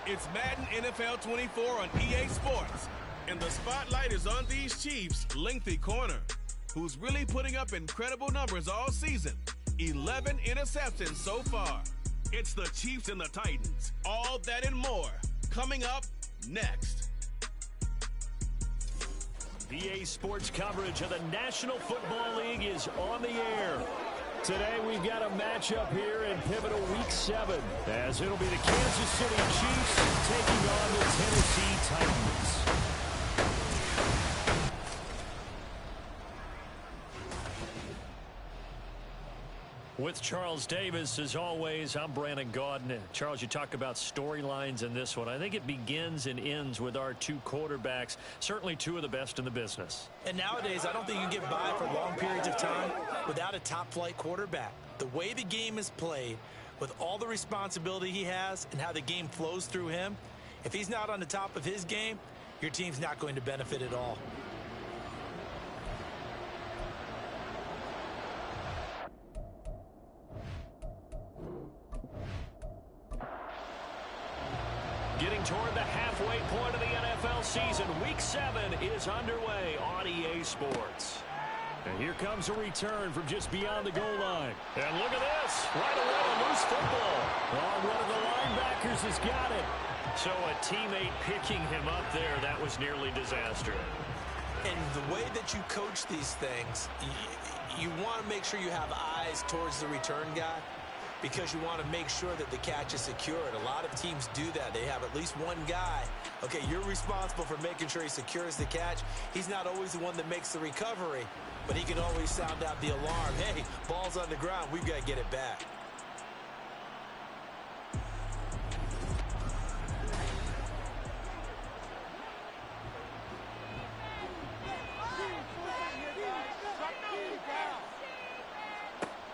It's Madden NFL 24 on EA Sports, and the spotlight is on these Chiefs' lengthy corner, who's really putting up incredible numbers all season. 11 interceptions so far. It's the Chiefs and the Titans. All that and more coming up next. EA Sports coverage of the National Football League is on the air. Today we've got a matchup here in pivotal Week 7, as it'll be the Kansas City Chiefs taking on the Tennessee Titans. With Charles Davis, as always, I'm Brandon Gaudin. Charles, you talk about storylines in this one. I think it begins and ends with our two quarterbacks, certainly two of the best in the business. And nowadays, I don't think you can get by for long periods of time without a top-flight quarterback. The way the game is played, with all the responsibility he has and how the game flows through him, if he's not on the top of his game, your team's not going to benefit at all. Getting toward the halfway point of the NFL season, Week 7 is underway on EA Sports. And here comes a return from just beyond the goal line. And look at this. Right away, a loose football. Oh, one of the linebackers has got it. So a teammate picking him up there, that was nearly disaster. And the way that you coach these things, you want to make sure you have eyes towards the return guy, because you want to make sure that the catch is secured. A lot of teams do that. They have at least one guy. Okay, you're responsible for making sure he secures the catch. He's not always the one that makes the recovery, but he can always sound out the alarm. Hey, ball's on the ground. We've got to get it back.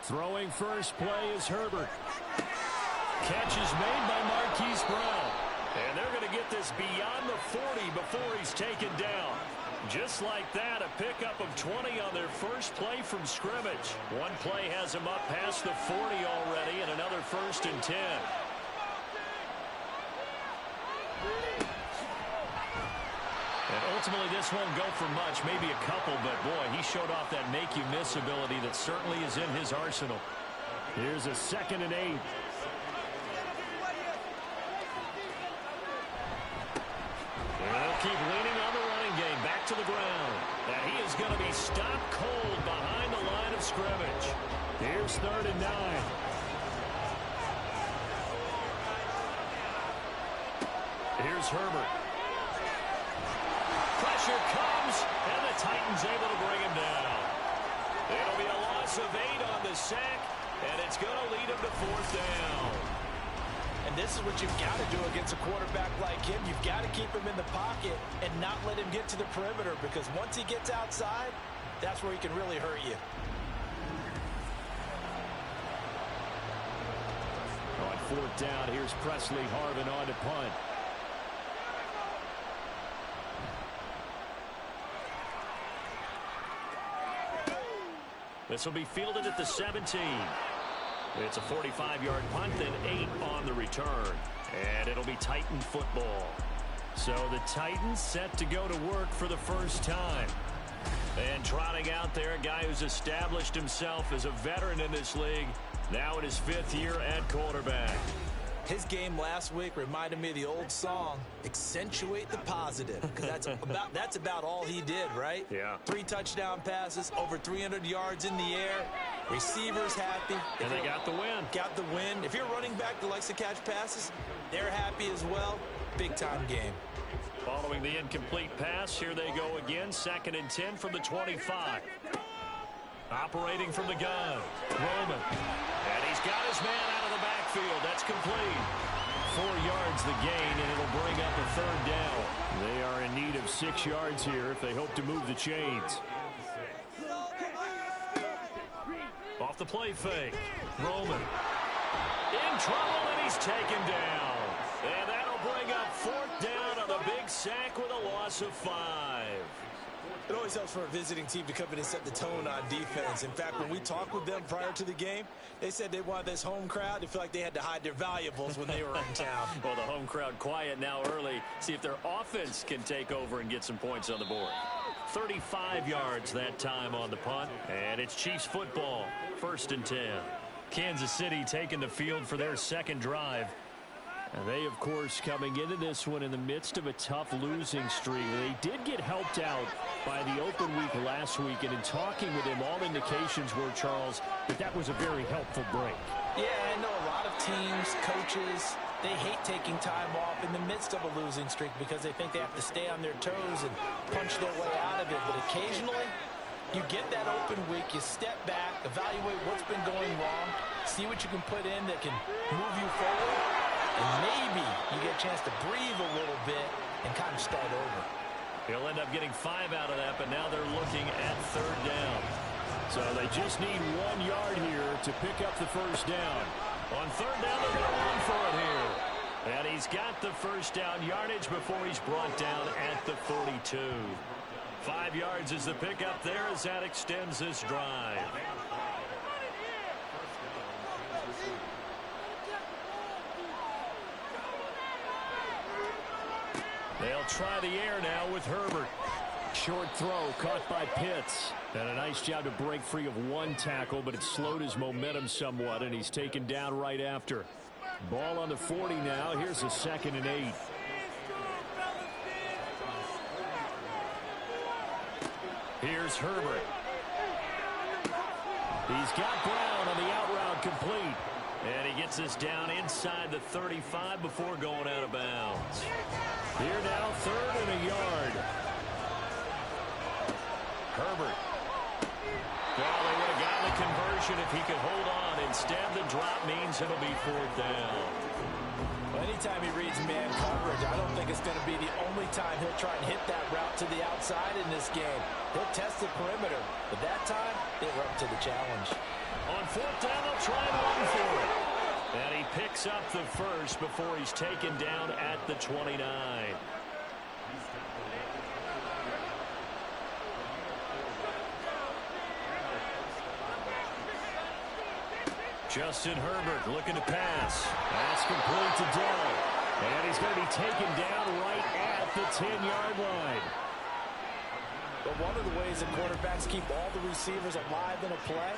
Throwing first play is Herbert. Catch is made by Marquise Brown. And they're going to get this beyond the 40 before he's taken down. Just like that, a pickup of 20 on their first play from scrimmage. One play has him up past the 40 already, and another 1st and 10. And ultimately, this won't go for much, maybe a couple, but boy, he showed off that make-you-miss ability that certainly is in his arsenal. Here's a 2nd and 8. They'll keep leaning on the running game, back to the ground. And he is going to be stopped cold behind the line of scrimmage. Here's 3rd and 9. Here's Herbert. Pressure comes, and the Titans able to bring him down. It'll be a loss of 8 on the sack, and it's going to lead him to 4th down. And this is what you've got to do against a quarterback like him. You've got to keep him in the pocket and not let him get to the perimeter, because once he gets outside, that's where he can really hurt you. On 4th down, here's Presley Harvin on to punt. This will be fielded at the 17. It's a 45-yard punt, then 8 on the return. And it'll be Titan football. So the Titans set to go to work for the first time. And trotting out there, a guy who's established himself as a veteran in this league, now in his 5th year at quarterback. His game last week reminded me of the old song, Accentuate the Positive, because that's about all he did, right? Yeah. 3 touchdown passes, over 300 yards in the air, receivers happy. And they got the win. Got the win. If you're running back that likes to catch passes, they're happy as well. Big-time game. Following the incomplete pass, here they go again, 2nd and 10 from the 25. Operating from the gun, Roman. And he's got his man out of the backfield. That's complete. 4 yards the gain, and it'll bring up a 3rd down. They are in need of 6 yards here if they hope to move the chains. Off the play fake, Roman. In trouble, and he's taken down. And that'll bring up 4th down on the big sack with a loss of 5. It always helps for a visiting team to come in and set the tone on defense. In fact, when we talked with them prior to the game, they said they wanted this home crowd to feel like they had to hide their valuables when they were in town. Well, the home crowd quiet now early. See if their offense can take over and get some points on the board. 35 yards that time on the punt, and it's Chiefs football, 1st and 10. Kansas City taking the field for their second drive. And they, of course, coming into this one in the midst of a tough losing streak. They did get helped out by the open week last week, and in talking with him, all indications were, Charles, that was a very helpful break. Yeah, I know a lot of teams, coaches, they hate taking time off in the midst of a losing streak because they think they have to stay on their toes and punch their way out of it. But occasionally, you get that open week, you step back, evaluate what's been going wrong, see what you can put in that can move you forward, and maybe you get a chance to breathe a little bit and kind of start over. He'll end up getting 5 out of that, but now they're looking at 3rd down. So they just need 1 yard here to pick up the 1st down. On 3rd down, they're going to run for it here. And he's got the 1st down yardage before he's brought down at the 42. 5 yards is the pickup there as that extends this drive. They'll try the air now with Herbert. Short throw caught by Pitts. And a nice job to break free of 1 tackle, but it slowed his momentum somewhat, and he's taken down right after. Ball on the 40 now. Here's a 2nd and 8. Here's Herbert. He's got Brown on the out route complete. And he gets us down inside the 35 before going out of bounds. Here now, 3rd and a yard. Herbert. Well, they would have gotten the conversion if he could hold on. Instead, the drop means it'll be 4th down. Well, anytime he reads man coverage, I don't think it's going to be the only time he'll try and hit that route to the outside in this game. He'll test the perimeter, but that time, they were up to the challenge. On 4th down, they'll try and run for it. And he picks up the 1st before he's taken down at the 29. Justin Herbert looking to pass. That's complete to Dell. And he's going to be taken down right at the 10-yard line. But one of the ways that quarterbacks keep all the receivers alive in a play,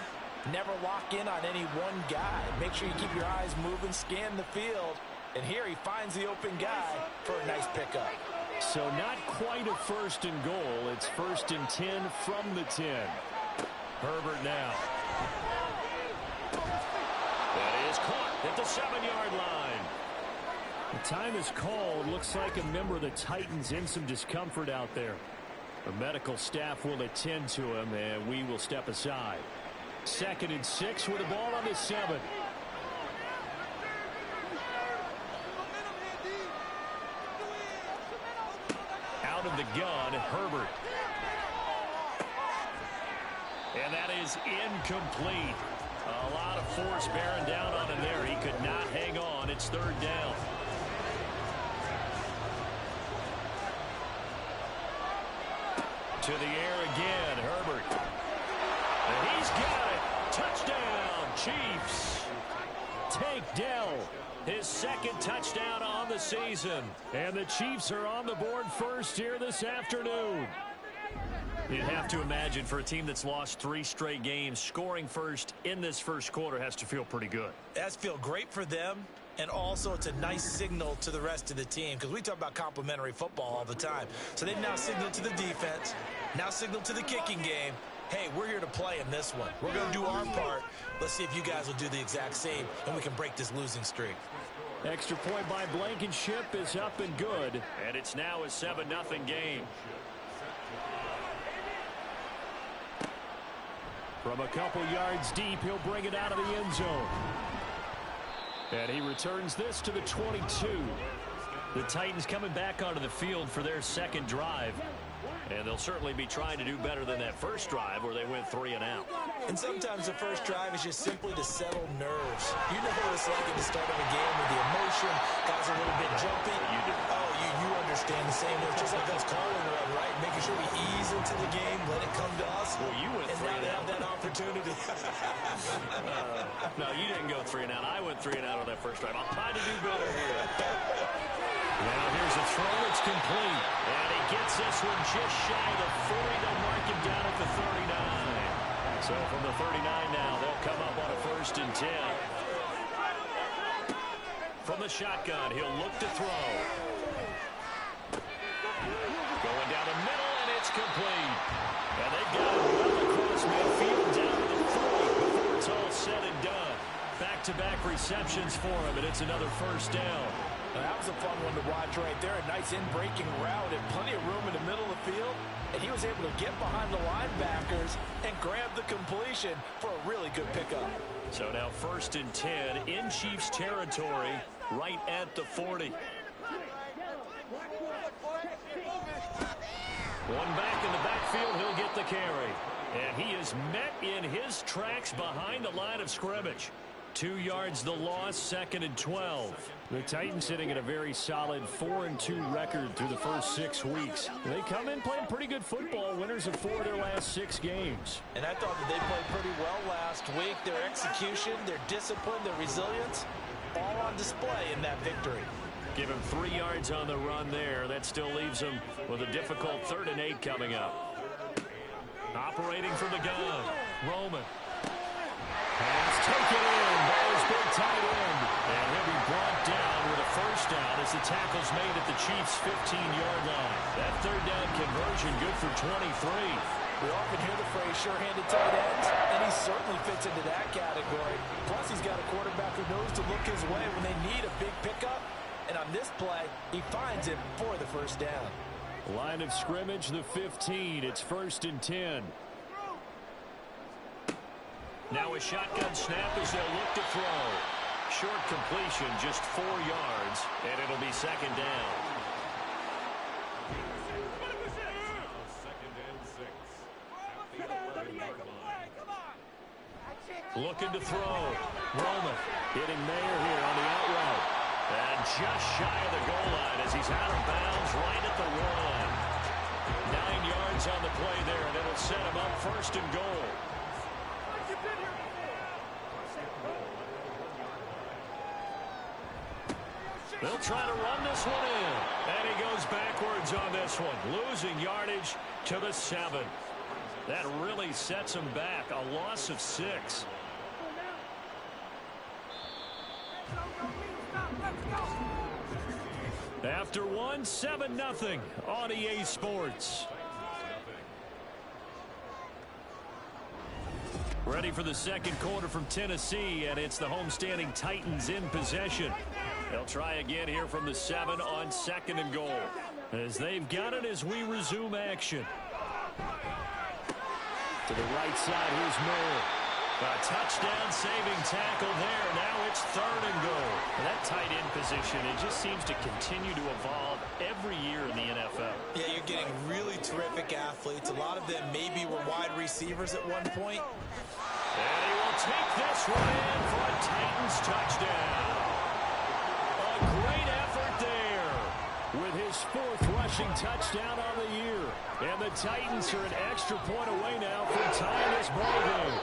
never lock in on any one guy. Make sure you keep your eyes moving, scan the field. And here he finds the open guy for a nice pickup. So not quite a 1st and goal. It's 1st and 10 from the 10. Herbert now. That is caught at the 7-yard line. The time is called. Looks like a member of the Titans in some discomfort out there. The medical staff will attend to him, and we will step aside. 2nd and 6 with the ball on the 7. Out of the gun, Herbert. And that is incomplete. A lot of force bearing down on him there. He could not hang on. It's 3rd down. To the air again, Herbert. And he's got it. Touchdown, Chiefs. Tank Dell, his 2nd touchdown on the season. And the Chiefs are on the board first here this afternoon. You'd have to imagine for a team that's lost 3 straight games, scoring first in this 1st quarter has to feel pretty good. That's feel great for them, and also it's a nice signal to the rest of the team because we talk about complimentary football all the time. So they've now signaled to the defense, now signaled to the kicking game, hey, we're here to play in this one. We're going to do our part. Let's see if you guys will do the exact same, and we can break this losing streak. Extra point by Blankenship is up and good, and it's now a 7-0 game. From a couple yards deep, he'll bring it out of the end zone. And he returns this to the 22. The Titans coming back onto the field for their 2nd drive. And they'll certainly be trying to do better than that 1st drive where they went 3 and out. And sometimes the 1st drive is just simply to settle nerves. You know what it's like at the start of a game with the emotion. Guys are a little bit jumpy. You do. Oh, you understand the same way. Just like us calling one, right? Making sure we ease them into the game, let it come to us. Well, you went and 3 now and they out. have that opportunity. No, you didn't go 3 and out. I went 3 and out on that first drive. I'll try to do better here. Now here's a throw. It's complete. And he gets this one just shy of the 40. They'll mark him down at the 39. So from the 39 now, they'll come up on a 1st and 10. From the shotgun, he'll look to throw. Going down the middle, and it's complete. And they've got it well across midfield down to the 40 before it's all said and done. Back-to-back receptions for him, and it's another 1st down. Now, that was a fun one to watch right there. A nice in-breaking route and plenty of room in the middle of the field. And he was able to get behind the linebackers and grab the completion for a really good pickup. So now 1st and 10 in Chiefs territory right at the 40. One back in the backfield, he'll get the carry. And he is met in his tracks behind the line of scrimmage. 2 yards the loss, 2nd and 12. The Titans sitting at a very solid 4-2 record through the first 6 weeks. They come in playing pretty good football, winners of 4 of their last 6 games. And I thought that they played pretty well last week. Their execution, their discipline, their resilience, all on display in that victory. Give him 3 yards on the run there. That still leaves him with a difficult 3rd and 8 coming up. Operating from the gun, Roman. Pass taken in by his big tight end. And he'll be brought down with a 1st down as the tackle's made at the Chiefs' 15-yard line. That 3rd down conversion good for 23. We often hear the phrase sure-handed tight ends, and he certainly fits into that category. Plus, he's got a quarterback who knows to look his way when they need a big pickup. And on this play, he finds it for the 1st down. Line of scrimmage, the 15. It's 1st and 10. Now a shotgun snap as they'll look to throw. Short completion, just 4 yards, and it'll be 2nd down. Looking to throw. Roman hitting Mayer here on the out route. And just shy of the goal line as he's out of bounds right at the 1. 9 yards on the play there, and it'll set him up 1st and goal. They'll try to run this one in. And he goes backwards on this one, losing yardage to the 7. That really sets him back, a loss of 6. After 1, 7-0 on EA Sports. Ready for the 2nd quarter from Tennessee, and it's the homestanding Titans in possession. They'll try again here from the 7 on 2nd and goal. As they've got it as we resume action. To the right side, here's Mayer. A touchdown-saving tackle there. Now it's 3rd and goal. And that tight end position, it just seems to continue to evolve every year in the NFL. Yeah, you're getting really terrific athletes. A lot of them maybe were wide receivers at one point. And he will take this one in for a Titans touchdown. A great effort there with his 4th rushing touchdown on the year. And the Titans are an extra point away now from tying this ball game.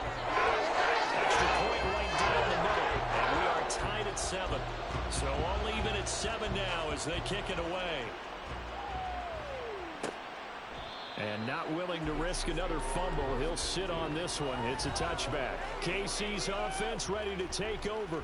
Extra point right down the middle. And we are tied at 7. So all even at 7 now as they kick it away. And not willing to risk another fumble. He'll sit on this one. It's a touchback. KC's offense ready to take over.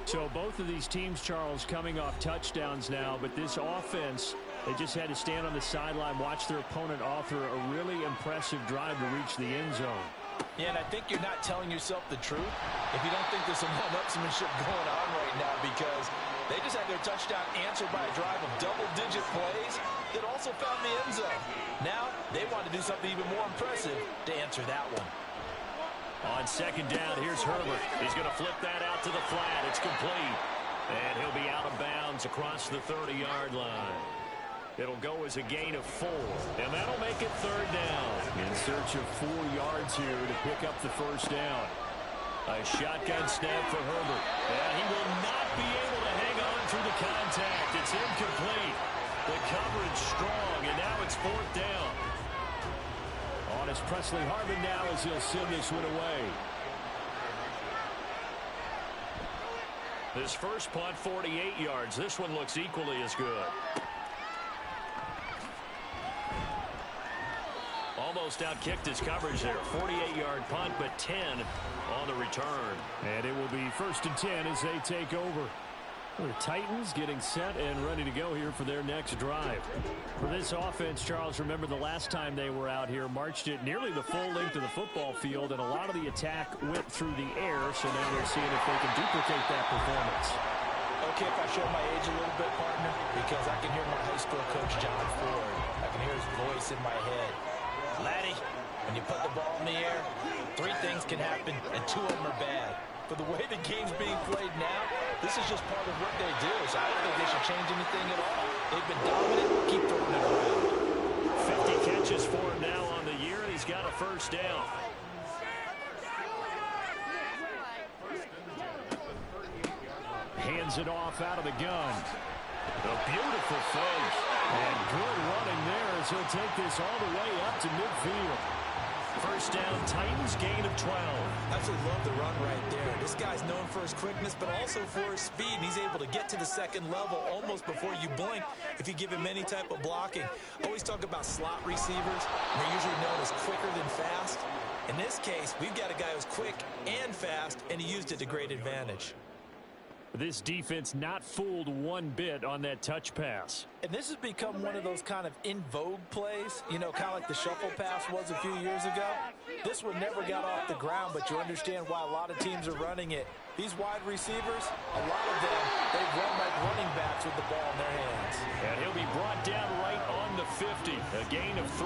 So both of these teams, Charles, coming off touchdowns now, but this offense, they just had to stand on the sideline, watch their opponent offer a really impressive drive to reach the end zone. Yeah, and I think you're not telling yourself the truth if you don't think there's some one-upsmanship going on right now, because they just had their touchdown answered by a drive of double-digit plays that also found the end zone. Now they want to do something even more impressive to answer that one. On 2nd down, here's Herbert. He's going to flip that out to the flat. It's complete. And he'll be out of bounds across the 30-yard line. It'll go as a gain of 4. And that'll make it 3rd down. In search of 4 yards here to pick up the 1st down. A shotgun snap for Herbert. And he will not be able to hang on through the contact. It's incomplete. The coverage strong, and now it's 4th down. Here's Presley Harvin now as he'll send this one away. This first punt, 48 yards. This one looks equally as good. Almost outkicked his coverage there. 48-yard punt, but 10 on the return. And it will be 1st and 10 as they take over. The Titans getting set and ready to go here for their next drive. For this offense, Charles, remember the last time they were out here, marched it nearly the full length of the football field, and a lot of the attack went through the air, so now they're seeing if they can duplicate that performance. Okay, if I show my age a little bit, partner, because I can hear my high school coach, John Ford. I can hear his voice in my head. Laddie, when you put the ball in the air, 3 things can happen, and 2 of them are bad. For the way the game's being played now, this is just part of what they do. So I don't think they should change anything at all. They've been dominant. Keep throwing it around. 50 catches for him now on the year, and he's got a 1st down. Hands it off out of the gun. A beautiful fake. And good running there as he'll take this all the way up to midfield. 1st down, Titans, gain of 12. Absolutely love the run right there. This guy's known for his quickness, but also for his speed. And he's able to get to the 2nd level almost before you blink if you give him any type of blocking. I always talk about slot receivers. They're usually known as quicker than fast. In this case, we've got a guy who's quick and fast, and he used it to great advantage. This defense not fooled one bit on that touch pass. And this has become one of those kind of in vogue plays, you know, kind of like the shuffle pass was a few years ago. This one never got off the ground, but you understand why a lot of teams are running it. These wide receivers, a lot of them, they run like running backs with the ball in their hands. And he'll be brought down right on the 50, a gain of 3.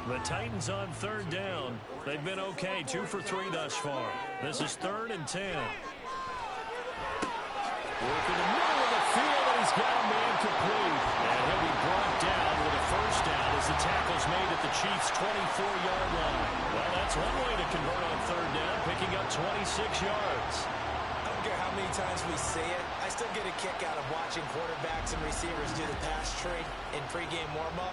The Titans on 3rd down. They've been okay, 2 for 3 thus far. This is 3rd and 10. Work in the middle of the field, and he's got a man complete. And he'll be brought down with a 1st down as the tackle's made at the Chiefs' 24-yard line. Well, that's one way to convert on 3rd down, picking up 26 yards. I don't care how many times we say it, I still get a kick out of watching quarterbacks and receivers do the pass tree in pregame warm-up.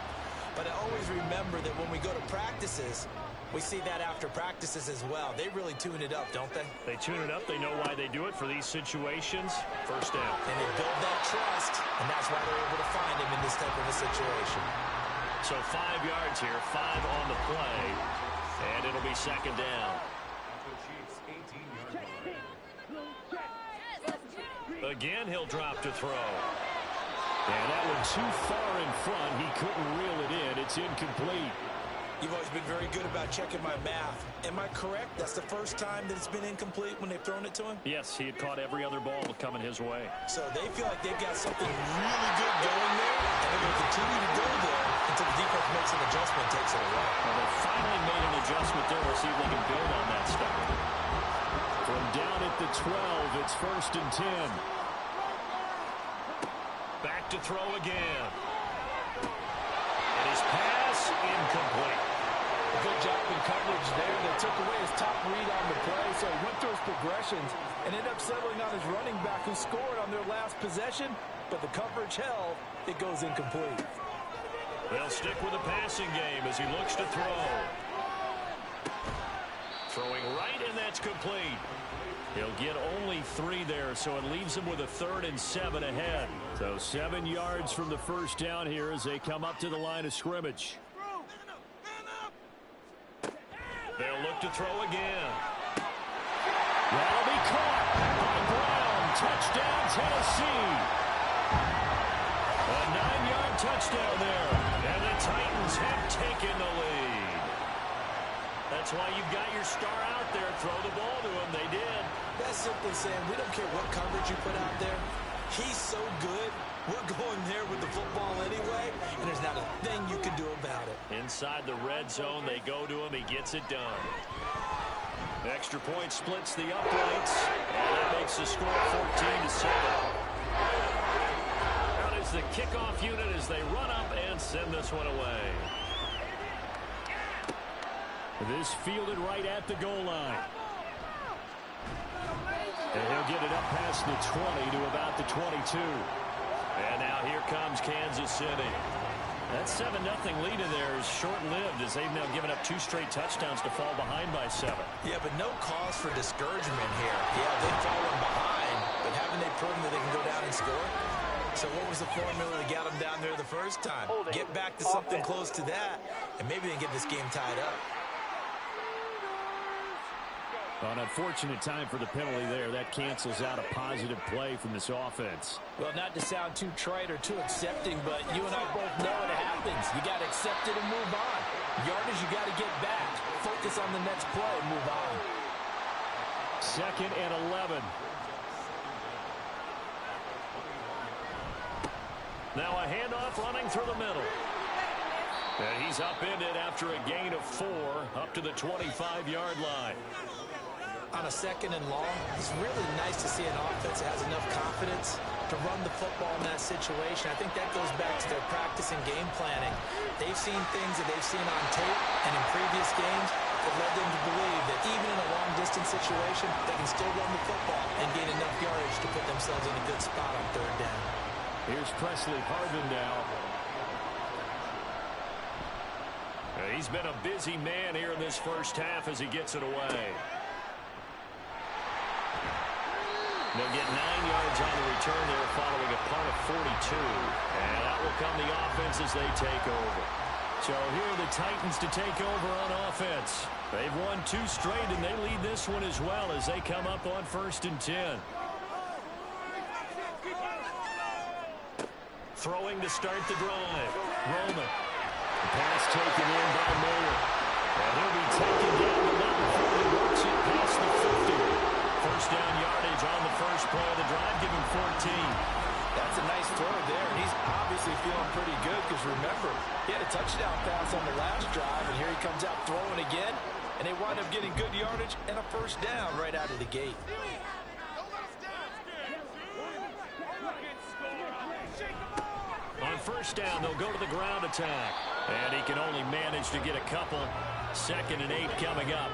But I always remember that when we go to practices, we see that after practices as well. They really tune it up, don't they? They tune it up. They know why they do it for these situations. 1st down. And they build that trust, and that's why they're able to find him in this type of a situation. So 5 yards here, 5 on the play, and it'll be 2nd down. Again, he'll drop to throw. And that one too far in front. He couldn't reel it in. It's incomplete. You've always been very good about checking my math. Am I correct? That's the first time that it's been incomplete when they've thrown it to him? Yes, he had caught every other ball coming his way. So they feel like they've got something really good going there, and they're going to continue to go there until the defense makes an adjustment and takes it away. Well, they finally made an adjustment there. We'll see if they can build on that stuff. From down at the 12, it's 1st and 10. Back to throw again. And his pass incomplete. Good job in coverage there. They took away his top read on the play, so he went through his progressions and ended up settling on his running back who scored on their last possession, but the coverage held. It goes incomplete. They'll stick with the passing game as he looks to throw. Throwing right, and that's complete. He'll get only 3 there, so it leaves him with a 3rd and 7 ahead. So 7 yards from the 1st down here as they come up to the line of scrimmage. They'll look to throw again. That'll be caught by Brown. Touchdown, Tennessee. A 9-yard touchdown there. And the Titans have taken the lead. That's why you've got your star out there. Throw the ball to him. They did. That's simply saying we don't care what coverage you put out there. He's so good. We're going there with the football anyway, and there's not a thing you can do about it. Inside the red zone, they go to him. He gets it done. Extra point splits the uprights, and that makes the score 14-7. Out is the kickoff unit as they run up and send this one away. This fielded right at the goal line. And he'll get it up past the 20 to about the 22. And now here comes Kansas City. That 7-0 lead in there is short-lived as they've now given up 2 straight touchdowns to fall behind by 7. Yeah, but no cause for discouragement here. Yeah, they've fallen behind, but haven't they proven that they can go down and score? So what was the formula that got them down there the first time? Get back to something close to that, and maybe they can get this game tied up. An unfortunate time for the penalty there. That cancels out a positive play from this offense. Well, not to sound too trite or too accepting, but you and I both know it happens. You got to accept it and move on. Yardage, you got to get back. Focus on the next play and move on. 2nd and 11. Now a handoff running through the middle. And he's upended after a gain of 4 up to the 25-yard line. On a 2nd and long, it's really nice to see an offense that has enough confidence to run the football in that situation. I think that goes back to their practice and game planning. They've seen things that they've seen on tape and in previous games that led them to believe that even in a long-distance situation, they can still run the football and gain enough yardage to put themselves in a good spot on 3rd down. Here's Presley Harvin now. He's been a busy man here in this first half as he gets it away. They'll get 9 yards on the return there following a punt of 42. And that will come the offense as they take over. So here are the Titans to take over on offense. They've won 2 straight, and they lead this one as well as they come up on 1st and 10. Throwing to start the drive. Roman. The pass taken in by Miller. And he'll be taken down to number 4. He works it past the 50. First down yardage on the first play of the drive, give him 14. That's a nice throw there. He's obviously feeling pretty good because, remember, he had a touchdown pass on the last drive, and here he comes out throwing again, and they wind up getting good yardage and a first down right out of the gate. On first down, they'll go to the ground attack, and he can only manage to get a couple. 2nd and 8 coming up.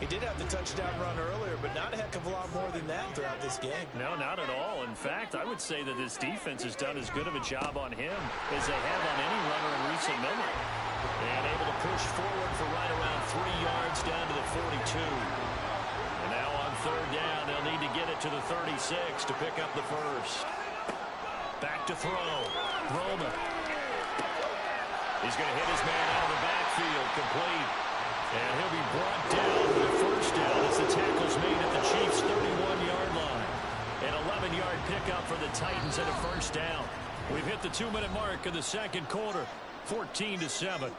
He did have the touchdown run earlier, but not a heck of a lot more than that throughout this game. No, not at all. In fact, I would say that this defense has done as good of a job on him as they have on any runner in recent memory. And able to push forward for right around 3 yards down to the 42. And now on 3rd down, they'll need to get it to the 36 to pick up the first. Back to throw. Roman. He's going to hit his man out of the backfield. Complete. And he'll be brought down with a first down as the tackle's made at the Chiefs' 31-yard line. An 11-yard pickup for the Titans at a first down. We've hit the 2-minute mark of the 2nd quarter, 14-7.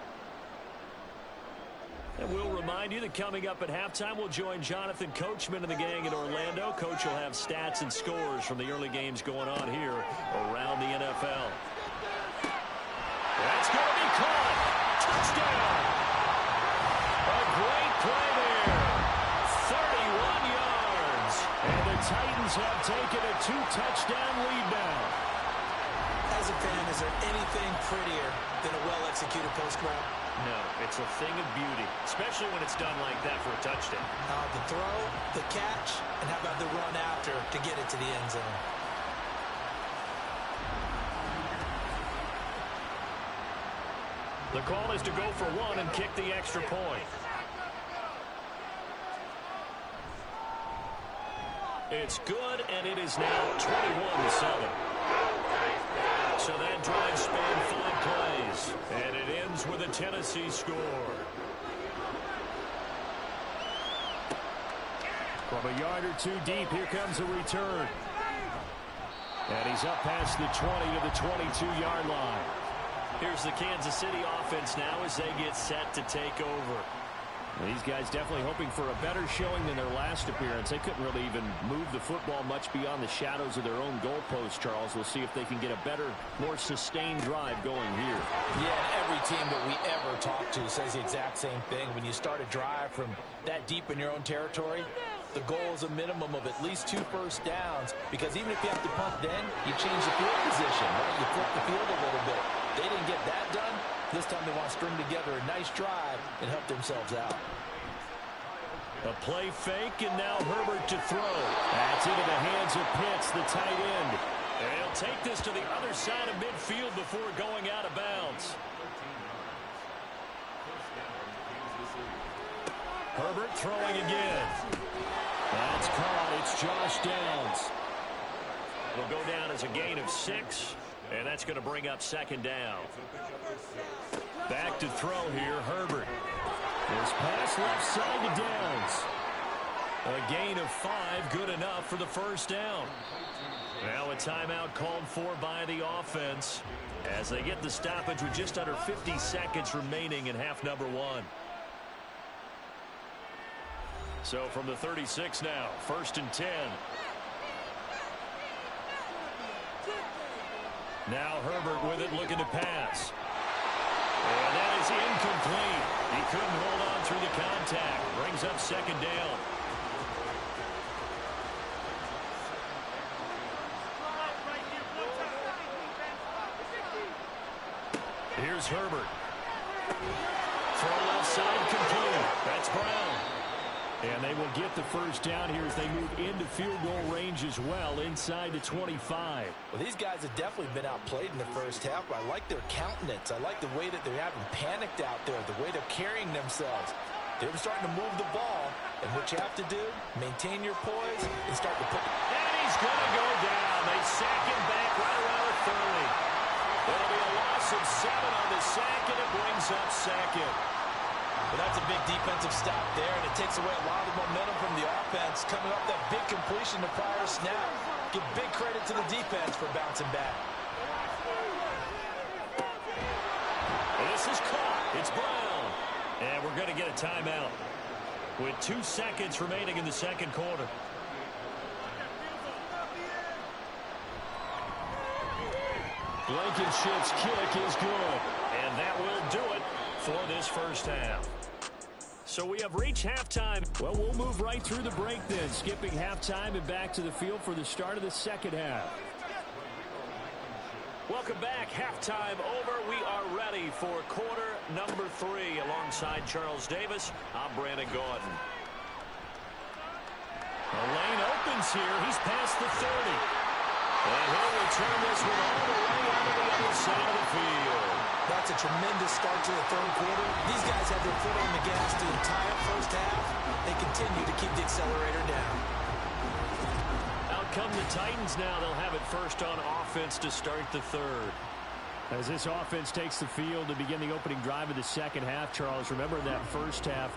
And we'll remind you that coming up at halftime, we'll join Jonathan Coachman and the gang in Orlando. Coach will have stats and scores from the early games going on here around the NFL. That's going to be caught. Touchdown. A great play there. 31 yards. And the Titans have taken a 2-touchdown lead now. As a fan, is there anything prettier than a well-executed post route? No, it's a thing of beauty, especially when it's done like that for a touchdown. The throw, the catch, and how about the run after to get it to the end zone? The call is to go for 1 and kick the extra point. It's good, and it is now 21-7. So that drive spanned 5 plays, and it ends with a Tennessee score. From a yard or 2 deep, here comes a return. And he's up past the 20 to the 22-yard line. Here's the Kansas City offense now as they get set to take over. These guys definitely hoping for a better showing than their last appearance. They couldn't really even move the football much beyond the shadows of their own goalpost, Charles. We'll see if they can get a better, more sustained drive going here. Yeah, every team that we ever talk to says the exact same thing. When you start a drive from that deep in your own territory, the goal is a minimum of at least 2 first downs, because even if you have to punt then, you change the field position, right? You flip the field a little bit. They didn't get that done. This time they want to string together a nice drive and help themselves out. A play fake, and now Herbert to throw. That's into the hands of Pitts, the tight end. And he'll take this to the other side of midfield before going out of bounds. Herbert throwing again. That's caught. It's Josh Downs. It'll go down as a gain of 6, and that's going to bring up second down. Back to throw here, Herbert. His pass left side to Downs. A gain of 5, good enough for the first down. Now a timeout called for by the offense as they get the stoppage with just under 50 seconds remaining in half number 1. So from the 36 now, 1st and 10. Now Herbert with it, looking to pass. And that is incomplete. He couldn't hold on through the contact. Brings up second down. Here's Herbert. Throw left side complete. That's Brown. And they will get the first down here as they move into field goal range as well, inside the 25. Well, these guys have definitely been outplayed in the first half, but I like their countenance. I like the way that they haven't panicked out there, the way they're carrying themselves. They're starting to move the ball, and what you have to do, maintain your poise and start to put... And he's going to go down. They sack him back right around the 30. It'll be a loss of 7 on the sack, and it brings up second. Well, that's a big defensive stop there, and it takes away a lot of the momentum from the offense. Coming up that big completion to prior snap. Give big credit to the defense for bouncing back. And this is caught. It's Brown. And we're going to get a timeout with 2 seconds remaining in the second quarter. Blankenship's kick is good. And that will do it for this first half. So we have reached halftime. Well, we'll move right through the break then, skipping halftime and back to the field for the start of the second half. Welcome back. Halftime over. We are ready for quarter number 3. Alongside Charles Davis, I'm Brandon Gaudin. The lane opens here. He's past the 30. And he'll return this one all the way out of the other side of the field. That's a tremendous start to the third quarter. These guys had their foot on the gas the entire first half. They continue to keep the accelerator down. Out come the Titans now. They'll have it first on offense to start the third. As this offense takes the field to begin the opening drive of the second half, Charles, remember that first half,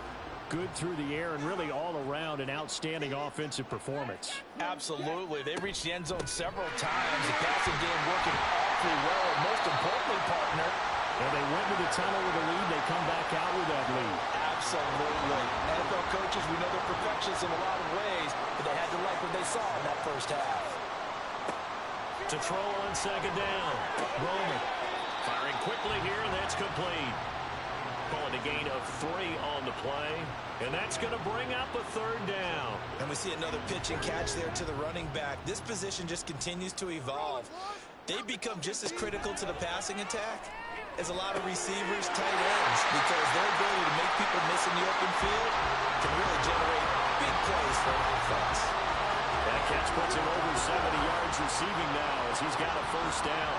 good through the air and really all around an outstanding offensive performance. Absolutely. They reached the end zone several times. The passing game working awfully well. And most importantly, partner, and they went to the tunnel with a lead. They come back out with that lead. Absolutely. NFL coaches, we know they're perfectionists in a lot of ways, but they had to like what they saw in that first half. To throw on second down. Roman firing quickly here, and that's complete. Calling a gain of 3 on the play, and that's going to bring up a third down. And we see another pitch and catch there to the running back. This position just continues to evolve. They become just as critical to the passing attack as a lot of receivers, tight ends, because their ability to make people miss in the open field can really generate big plays for an offense. That catch puts him over 70 yards receiving now as he's got a first down.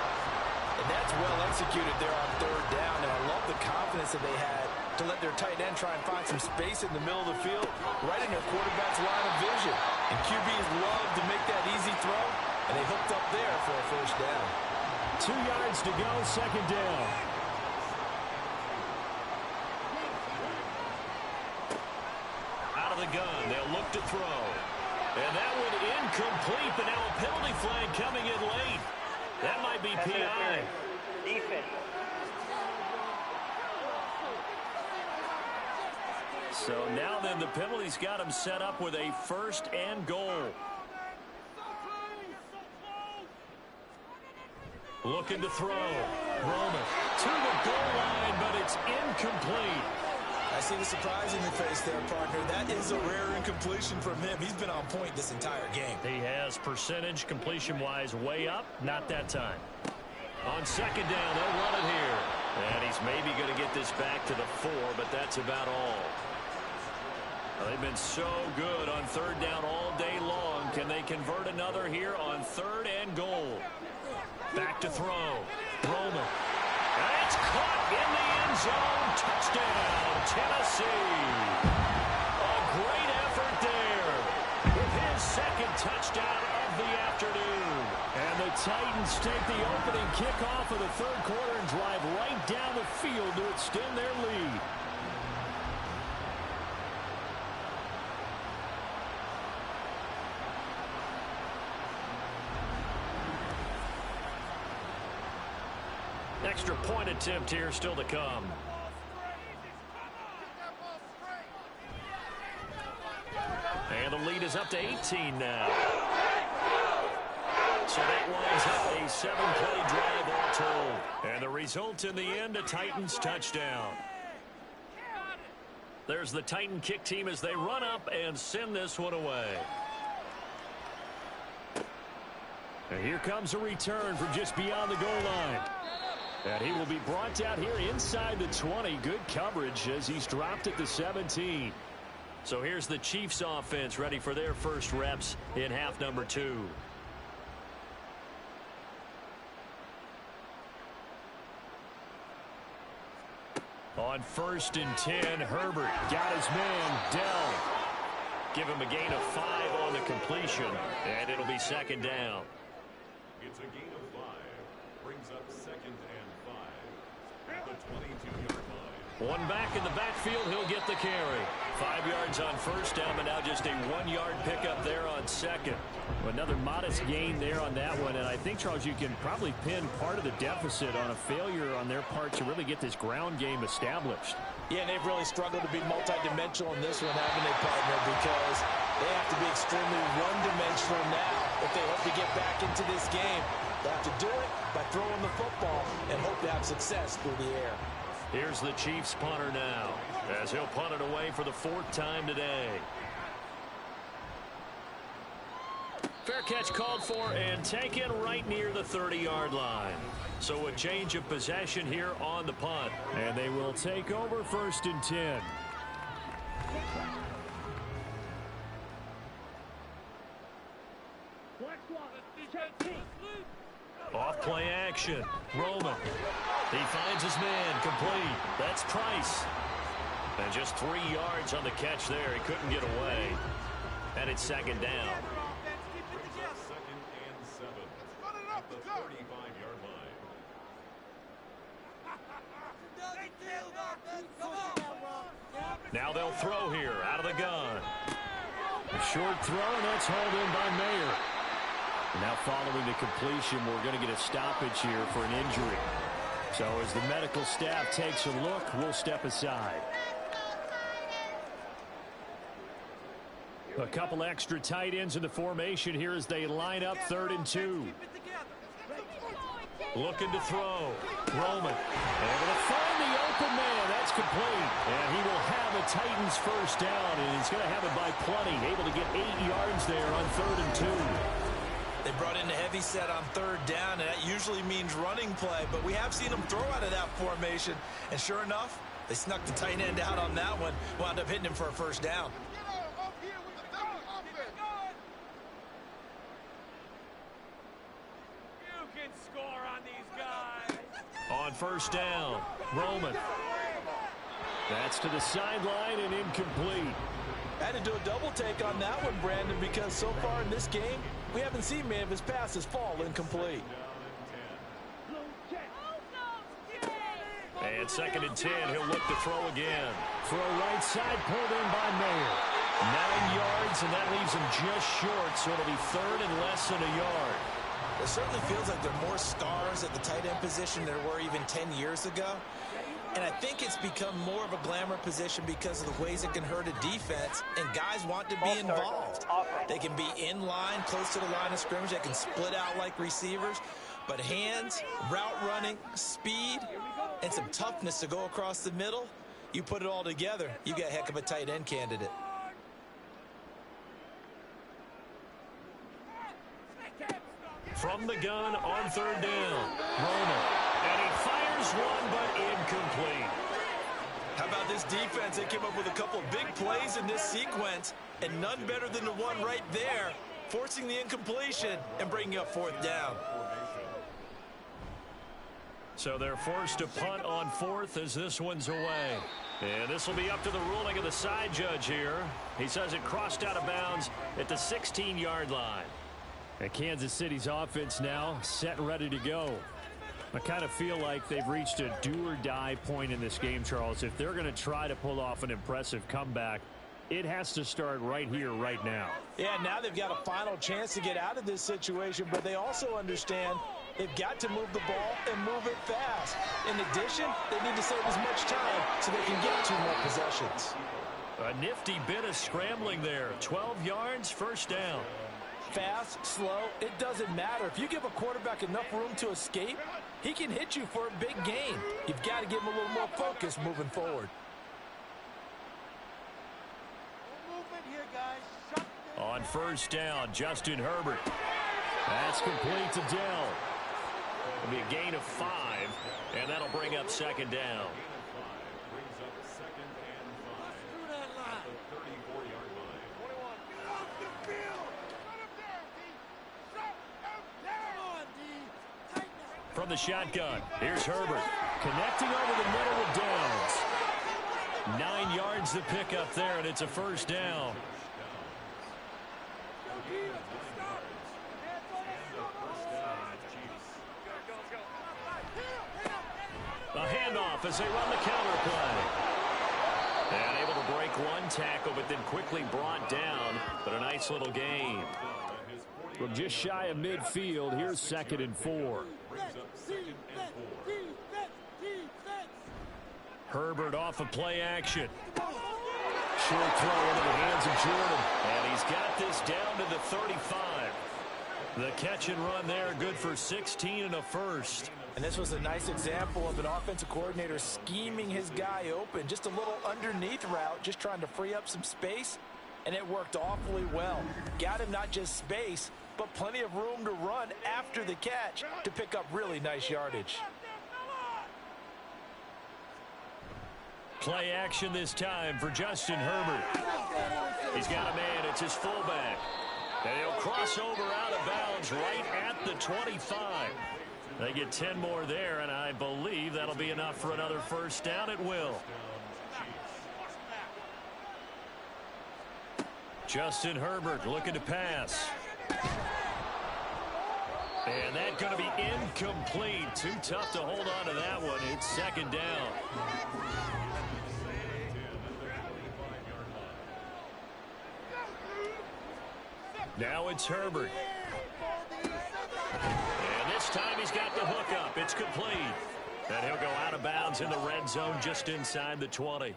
And that's well executed there on third down, and I love the confidence that they had to let their tight end try and find some space in the middle of the field, right in their quarterback's line of vision. And QBs love to make that easy throw, and they hooked up there for a first down. 2 yards to go, second down. Out of the gun, they'll look to throw. And that one incomplete, but now a penalty flag coming in late. That might be PI. Defense. So now then the penalty's got him set up with a first and goal. Looking to throw. Roman to the goal line, but it's incomplete. I see the surprise in your face there, partner. That is a rare incompletion from him. He's been on point this entire game. He has percentage completion-wise way up. Not that time. On second down, they'll run it here. And he's maybe going to get this back to the 4, but that's about all. They've been so good on third down all day long. Can they convert another here on third and goal? Back to throw. Roman. And it's caught in the end zone. Touchdown, Tennessee. A great effort there with his second touchdown of the afternoon. And the Titans take the opening kickoff of the third quarter and drive right down the field to extend their lead. Extra point attempt here still to come. And the lead is up to 18 now. So that lines up a 7-play drive all told. And the result in the end, a Titans touchdown. There's the Titan kick team as they run up and send this one away. And here comes a return from just beyond the goal line. And he will be brought down here inside the 20. Good coverage as he's dropped at the 17. So here's the Chiefs offense ready for their first reps in half number 2. On 1st and 10, Herbert got his man, Dell. Give him a gain of 5 on the completion, and it'll be second down. It's a gain of 5. Brings up 2nd and 5 at the 22-yard line. One back in the backfield, he'll get the carry. 5 yards on 1st down, but now just a 1-yard pickup there on 2nd. Another modest gain there on that one, and I think, Charles, you can probably pin part of the deficit on a failure on their part to really get this ground game established. Yeah, and they've really struggled to be multidimensional in this one, haven't they, partner? Because they have to be extremely one-dimensional now if they hope to get back into this game. They have to do it by throwing the football and hope to have success through the air. Here's the Chiefs punter now as he'll punt it away for the 4th time today. Fair catch called for and taken right near the 30-yard line. So a change of possession here on the punt. And they will take over 1st and 10. Off play action. Roman. He finds his man. Complete. That's Price. And just 3 yards on the catch there. He couldn't get away. And it's second down. 2nd and 7 at the 35-yard line. Now they'll throw here out of the gun. A short throw, and that's hauled in by Mayer. Now following the completion, we're going to get a stoppage here for an injury. So as the medical staff takes a look, we'll step aside. A couple extra tight ends in the formation here as they line up 3rd and 2. Looking to throw. Roman. Able to find the open man. That's complete. And he will have a Titans first down, and he's going to have it by plenty. Able to get 8 yards there on 3rd and 2. They brought in a heavy set on 3rd down, and that usually means running play, but we have seen them throw out of that formation, and sure enough, they snuck the tight end out on that one, wound up hitting him for a first down. You can score on these guys. On 1st down, Roman. That's to the sideline and incomplete. I had to do a double take on that one, Brandon, because so far in this game, we haven't seen many of his passes fall incomplete. And 2nd and 10, he'll look to throw again. Throw right side, pulled in by Mayer. 9 yards, and that leaves him just short, so it'll be 3rd and less than a yard. It certainly feels like there are more stars at the tight end position than there were even 10 years ago. And I think it's become more of a glamour position because of the ways it can hurt a defense, and guys want to be involved. They can be in line, close to the line of scrimmage. They can split out like receivers. But hands, route running, speed, and some toughness to go across the middle, you put it all together, you got a heck of a tight end candidate. From the gun on 3rd down, Roman. And he fires one, but incomplete. How about this defense? They came up with a couple of big plays in this sequence, and none better than the one right there, forcing the incompletion and bringing up 4th down. So they're forced to punt on fourth as this one's away. And this will be up to the ruling of the side judge here. He says it crossed out of bounds at the 16-yard line. And Kansas City's offense now set and ready to go. I kind of feel like they've reached a do-or-die point in this game, Charles. If they're going to try to pull off an impressive comeback, it has to start right here, right now. Yeah, now they've got a final chance to get out of this situation, but they also understand they've got to move the ball and move it fast. In addition, they need to save as much time so they can get 2 more possessions. A nifty bit of scrambling there. 12 yards, first down. Fast, slow, it doesn't matter. If you give a quarterback enough room to escape, he can hit you for a big gain. You've got to give him a little more focus moving forward. On first down, Justin Herbert. That's complete to Dell. It'll be a gain of 5, and that'll bring up second down. Brings up second and 5 at the 34-yard line. From the shotgun, here's Herbert. Connecting over the middle with Downs. 9 yards to pick up there, and it's a first down. A handoff as they run the counter play. And able to break one tackle, but then quickly brought down. But a nice little gain. From just shy of midfield, here's 2nd and 4. Herbert off of play action. Short throw into the hands of Jordan. And he's got this down to the 35. The catch and run there, good for 16 and a first. And this was a nice example of an offensive coordinator scheming his guy open. Just a little underneath route, just trying to free up some space. And it worked awfully well. Got him not just space, but plenty of room to run after the catch to pick up really nice yardage. Play action this time for Justin Herbert. He's got a man. It's his fullback. And he'll cross over out of bounds right at the 25. They get 10 more there, and I believe that'll be enough for another first down. It will. Justin Herbert looking to pass. And that's going to be incomplete. Too tough to hold on to that one. It's second down. Now it's Herbert. And this time he's got the hook up. It's complete. And he'll go out of bounds in the red zone just inside the 20.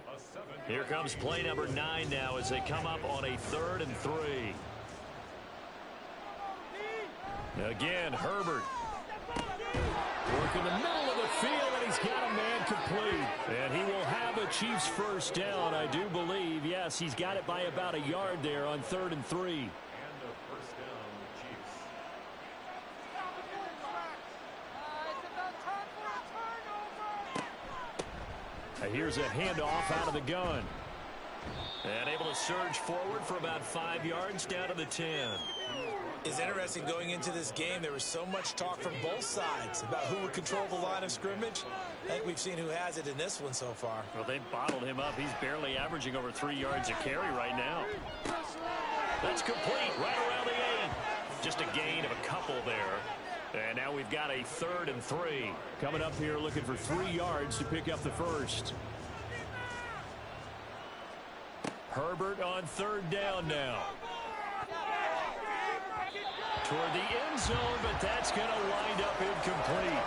Here comes play number 9 now as they come up on a 3rd and 3. Again, Herbert. Working the middle of the field, and he's got a man complete. And he will have a Chiefs first down, I do believe. Yes, he's got it by about a yard there on 3rd and 3. Here's a handoff out of the gun. And able to surge forward for about 5 yards down to the 10. It's interesting going into this game. There was so much talk from both sides about who would control the line of scrimmage. I think we've seen who has it in this one so far. Well, they've bottled him up. He's barely averaging over 3 yards a carry right now. That's complete right around the 8. Just a gain of a couple there. And now we've got a 3rd and 3. Coming up here looking for 3 yards to pick up the first. Herbert on 3rd down now. Toward the end zone, but that's going to wind up incomplete.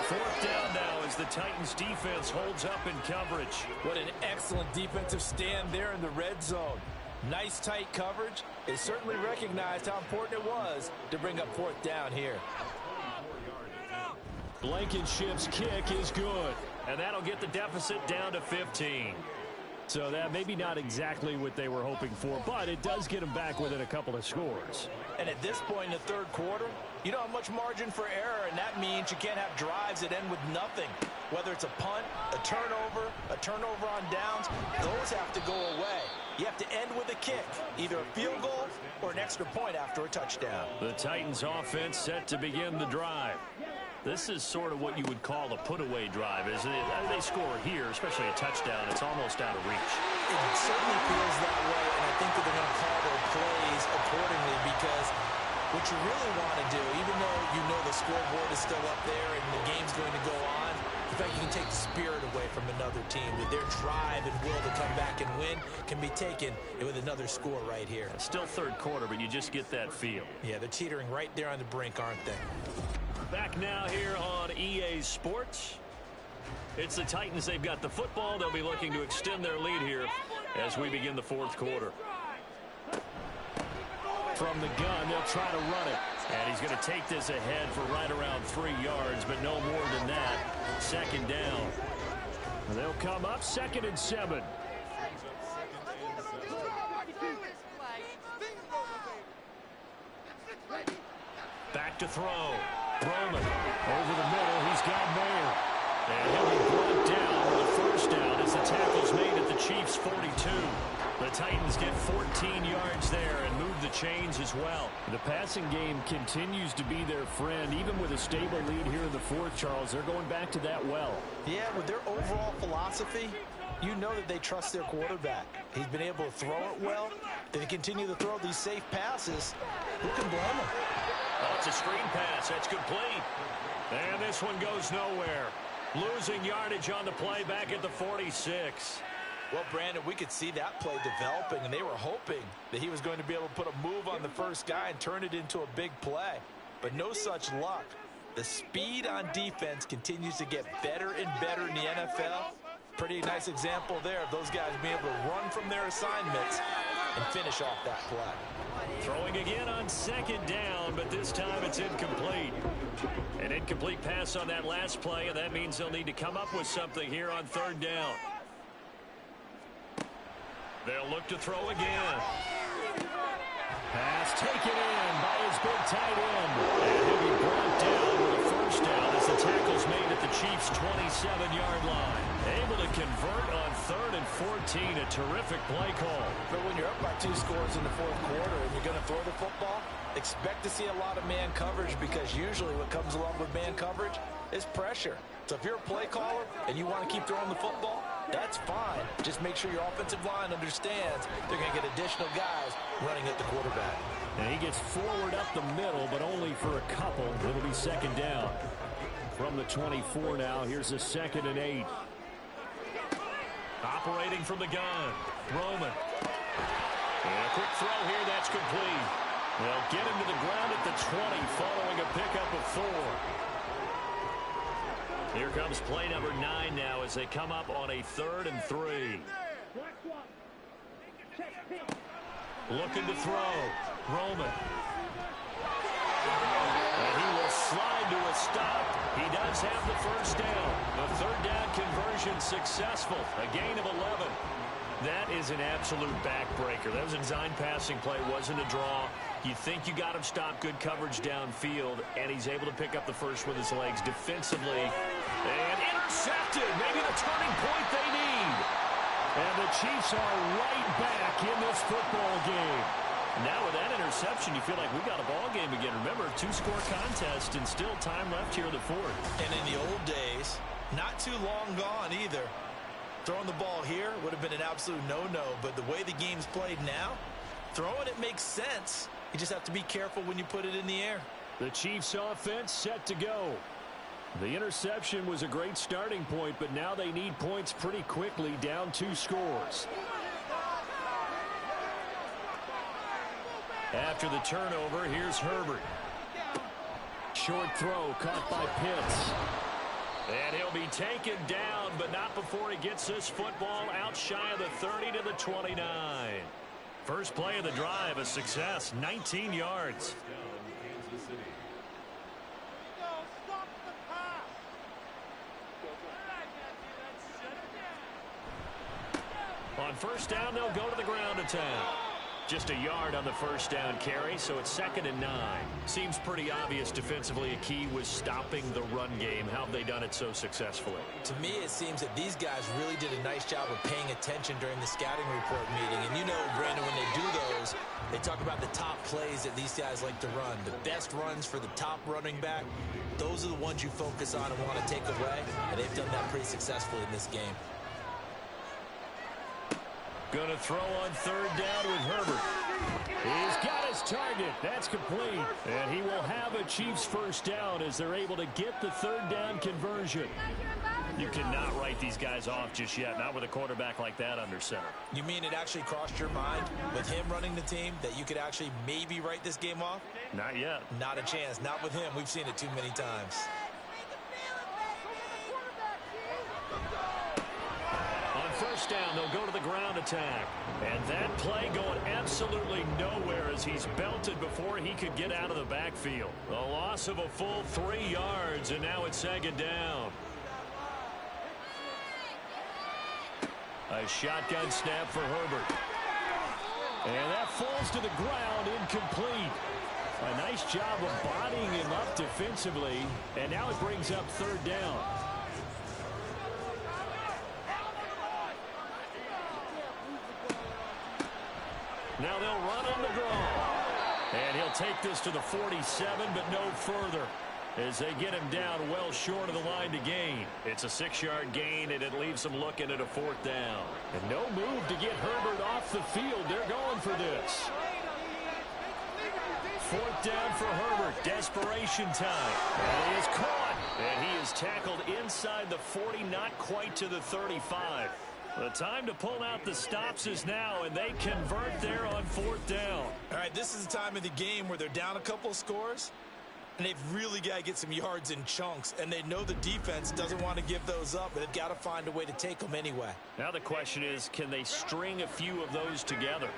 4th down now as the Titans defense holds up in coverage. What an excellent defensive stand there in the red zone. Nice tight coverage. They certainly recognized how important it was to bring up 4th down here. Blankenship's kick is good. And that'll get the deficit down to 15. So that maybe not exactly what they were hoping for, but it does get them back within a couple of scores. And at this point in the 3rd quarter, you don't have much margin for error, and that means you can't have drives that end with nothing. Whether it's a punt, a turnover on downs, those have to go away. You have to end with a kick, either a field goal or an extra point after a touchdown. The Titans offense set to begin the drive. This is sort of what you would call a put-away drive, isn't it? They score here, especially a touchdown. It's almost out of reach. It certainly feels that way, and I think that they're going to call their plays accordingly, because what you really want to do, even though you know the scoreboard is still up there and the game's going to go on, the fact you can take the spirit away from another team, that their drive and will to come back and win can be taken with another score right here. It's still third quarter, but you just get that feel. Yeah, they're teetering right there on the brink, aren't they? Back now here on EA Sports. It's the Titans. They've got the football. They'll be looking to extend their lead here as we begin the fourth quarter. From the gun, they'll try to run it. And he's going to take this ahead for right around 3 yards, but no more than that. Second down. They'll come up 2nd and 7. Back to throw. Roman over the middle. He's got Mayer. And he'll be brought down with a first down as the tackle's made at the Chiefs' 42. The Titans get 14 yards there and move the chains as well. The passing game continues to be their friend. Even with a stable lead here in the fourth, Charles, they're going back to that well. Yeah, with their overall philosophy, you know that they trust their quarterback. He's been able to throw it well. They continue to throw these safe passes. Who can blame them? Oh, it's a screen pass. That's complete. And this one goes nowhere. Losing yardage on the play back at the 46. Well, Brandon, we could see that play developing, and they were hoping that he was going to be able to put a move on the first guy and turn it into a big play. But no such luck. The speed on defense continues to get better and better in the NFL. Pretty nice example there of those guys being able to run from their assignments and finish off that play. Throwing again on second down, but this time it's incomplete. An incomplete pass on that last play, and that means they'll need to come up with something here on third down. They'll look to throw again. Pass taken in by his big tight end. And he'll be brought down with a first down as the tackle's made at the Chiefs' 27-yard line. Able to convert on 3rd and 14. A terrific play call. But when you're up by 2 scores in the fourth quarter and you're going to throw the football, expect to see a lot of man coverage, because usually what comes along with man coverage is pressure. So if you're a play caller and you want to keep throwing the football, that's fine. Just make sure your offensive line understands they're going to get additional guys running at the quarterback. And he gets forward up the middle, but only for a couple. It'll be second down. From the 24 now, here's a 2nd and 8. Operating from the gun, Roman. And a quick throw here, that's complete. They'll get him to the ground at the 20 following a pickup of 4. Here comes play number 9 now as they come up on a 3rd and 3. Looking to throw. Roman. And he will slide to a stop. He does have the first down. The third down conversion successful. A gain of 11. That is an absolute backbreaker. That was a design passing play. Wasn't a draw. You think you got him stopped. Good coverage downfield. And he's able to pick up the first with his legs defensively. And intercepted. Maybe the turning point they need. And the Chiefs are right back in this football game. Now with that interception, you feel like we got a ball game again. Remember, 2-score contest and still time left here in the fourth. And in the old days, not too long gone either. Throwing the ball here would have been an absolute no-no, but the way the game's played now, throwing it makes sense. You just have to be careful when you put it in the air. The Chiefs offense set to go. The interception was a great starting point, but now they need points pretty quickly, down 2 scores. After the turnover, here's Herbert. Short throw caught by Pitts. And he'll be taken down, but not before he gets this football out shy of the 30 to the 29. First play of the drive, a success, 19 yards. On first down, they'll go to the ground attack. Just a yard on the first down carry, so it's 2nd and 9. Seems pretty obvious defensively a key was stopping the run game. How have they done it so successfully? To me, it seems that these guys really did a nice job of paying attention during the scouting report meeting. And you know, Brandon, when they do those, they talk about the top plays that these guys like to run. The best runs for the top running back, those are the ones you focus on and want to take away. And they've done that pretty successfully in this game. Going to throw on 3rd down with Herbert. He's got his target. That's complete. And he will have a Chiefs first down as they're able to get the 3rd down conversion. You cannot write these guys off just yet, not with a quarterback like that under center. You mean it actually crossed your mind with him running the team that you could actually maybe write this game off? Not yet. Not a chance. Not with him. We've seen it too many times. First down, they'll go to the ground attack. And that play going absolutely nowhere as he's belted before he could get out of the backfield. A loss of a full 3 yards, and now it's 2nd down. A shotgun snap for Herbert. And that falls to the ground, incomplete. A nice job of bodying him up defensively, and now it brings up 3rd down. Now they'll run on the draw. And he'll take this to the 47, but no further as they get him down well short of the line to gain. It's a 6-yard gain, and it leaves them looking at a 4th down. And no move to get Herbert off the field. They're going for this. 4th down for Herbert. Desperation time. And he is caught. And he is tackled inside the 40, not quite to the 35. The time to pull out the stops is now, and they convert there on 4th down. All right, this is the time of the game where they're down a couple of scores, and they've really got to get some yards in chunks, and they know the defense doesn't want to give those up, but they've got to find a way to take them anyway. Now the question is, can they string a few of those together?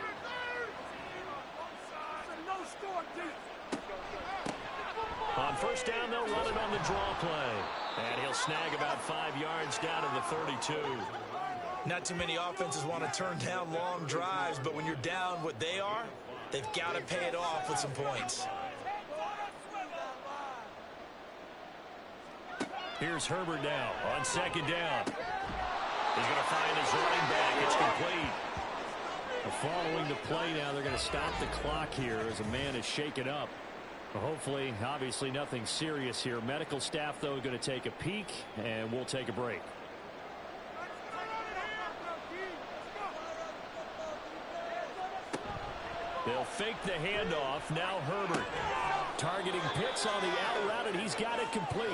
On 1st down, they'll run it on the draw play. And he'll snag about 5 yards down to the 32. Not too many offenses want to turn down long drives, but when you're down what they are, they've got to pay it off with some points. Here's Herbert now on 2nd down. He's going to find his running back. It's complete. Following the play now, they're going to stop the clock here as a man is shaken up. Hopefully, obviously nothing serious here. Medical staff, though, going to take a peek, and we'll take a break. They'll fake the handoff. Now Herbert targeting Pitts on the out route, and he's got it complete.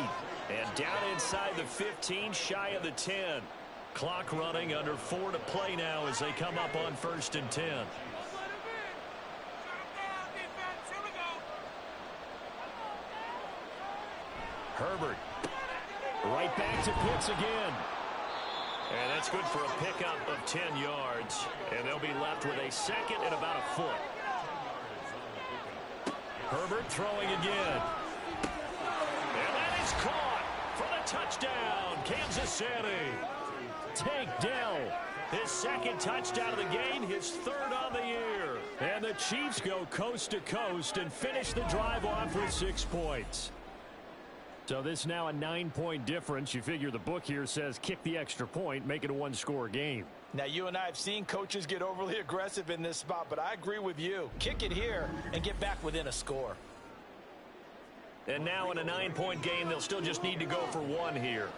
And down inside the 15, shy of the 10. Clock running, under 4 to play now as they come up on 1st and 10. Herbert right back to Pitts again. And that's good for a pickup of 10 yards. And they'll be left with a 2nd and about a foot. Herbert throwing again. And that is caught for the touchdown, Kansas City. Tank Dell, his 2nd touchdown of the game, his 3rd on the year. And the Chiefs go coast to coast and finish the drive off with 6 points. So this is now a 9-point difference. You figure the book here says kick the extra point, make it a 1-score game. Now, you and I have seen coaches get overly aggressive in this spot, but I agree with you. Kick it here and get back within a score. And now in a 9-point game, they'll still just need to go for 1 here.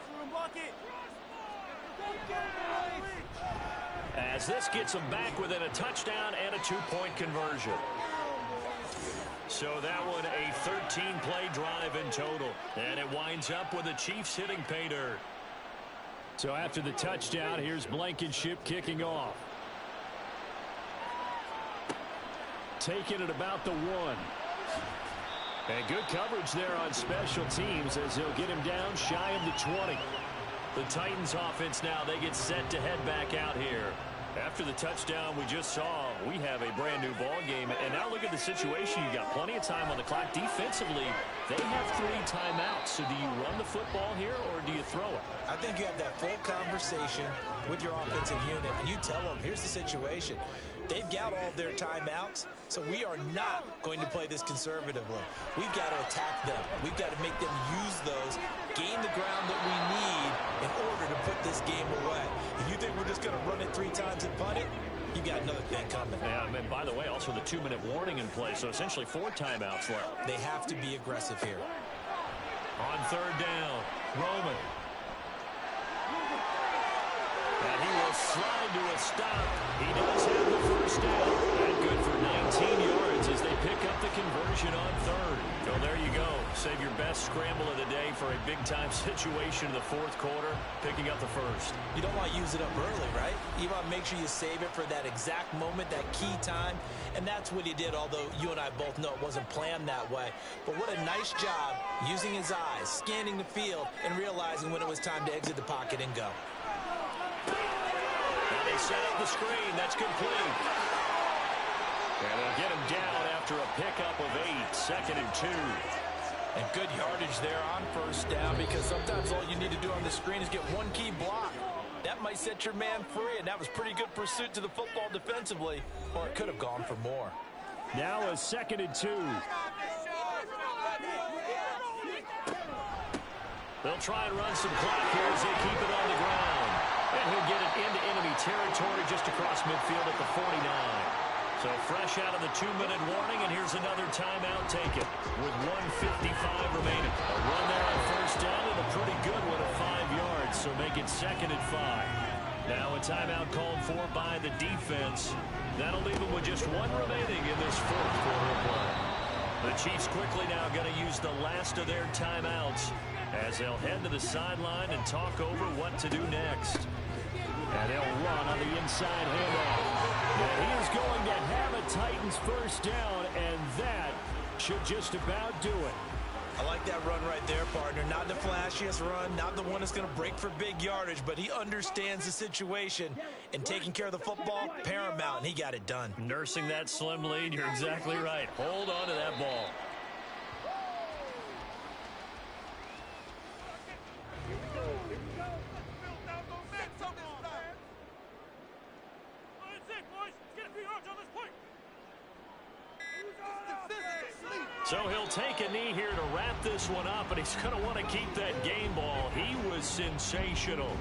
As this gets them back within a touchdown and a 2-point conversion. So that one a 13-play drive in total. And it winds up with the Chiefs hitting pay dirt. So after the touchdown, here's Blankenship kicking off. Taking it about the 1. And good coverage there on special teams as they'll get him down shy of the 20. The Titans offense now, they get set to head back out here. After the touchdown we just saw, we have a brand new ball game. And now look at the situation. You got plenty of time on the clock. Defensively, they have 3 timeouts. So do you run the football here or do you throw it? I think you have that full conversation with your offensive unit, and you tell them, here's the situation. They've got all their timeouts, so we are not going to play this conservatively. We've got to attack them. We've got to make them use those, gain the ground that we need in order to put this game away. If you think we're just going to run it 3 times and punt it, you got another thing coming. Yeah, and by the way, also the 2-minute warning in place, so essentially 4 timeouts left. They have to be aggressive here. On 3rd down, Roman. And he will slide to a stop. He does have the first down. And good for 19 yards as they pick up the conversion on 3rd. So there you go. Save your best scramble of the day for a big-time situation in the 4th quarter, picking up the first. You don't want to use it up early, right? You want to make sure you save it for that exact moment, that key time. And that's what he did, although you and I both know it wasn't planned that way. But what a nice job using his eyes, scanning the field, and realizing when it was time to exit the pocket and go. Now they set up the screen. That's complete. And they'll get him down after a pickup of 8, 2nd and 2. And good yardage there on 1st down, because sometimes all you need to do on the screen is get one key block. That might set your man free, and that was pretty good pursuit to the football defensively, or it could have gone for more. Now a 2nd and 2. They'll try and run some clock here as they keep it on the ground. And he'll get it into enemy territory just across midfield at the 49. So fresh out of the 2-minute warning, and here's another timeout taken with 1:55 remaining. A run there on 1st down, and a pretty good one at 5 yards, so make it 2nd and 5. Now a timeout called for by the defense. That'll leave them with just 1 remaining in this 4th quarter of play. The Chiefs quickly now going to use the last of their timeouts as they'll head to the sideline and talk over what to do next. And they'll run on the inside handoff. And he is going to have a Titans first down, and that should just about do it. I like that run right there, partner. Not the flashiest run, not the one that's going to break for big yardage, but he understands the situation, and taking care of the football, paramount, and he got it done. Nursing that slim lead, you're exactly right. Hold on to that ball. So he'll take a knee here to wrap this one up, and he's going to want to keep that game ball. He was sensational.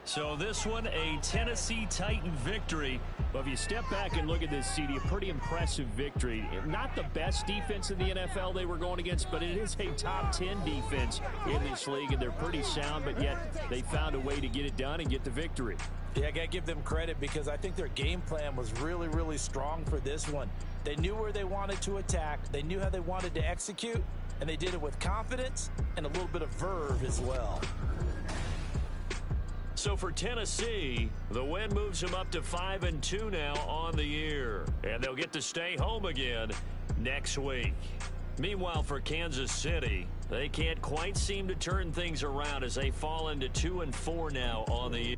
So this one, a Tennessee Titan victory. But if you step back and look at this, CD, a pretty impressive victory. Not the best defense in the NFL they were going against, but it is a top 10 defense in this league, and they're pretty sound, but yet they found a way to get it done and get the victory. Yeah, I got to give them credit because I think their game plan was really, really strong for this one. They knew where they wanted to attack. They knew how they wanted to execute, and they did it with confidence and a little bit of verve as well. So for Tennessee, the win moves them up to 5-2 now on the year. And they'll get to stay home again next week. Meanwhile, for Kansas City, they can't quite seem to turn things around as they fall into 2-4 now on the year.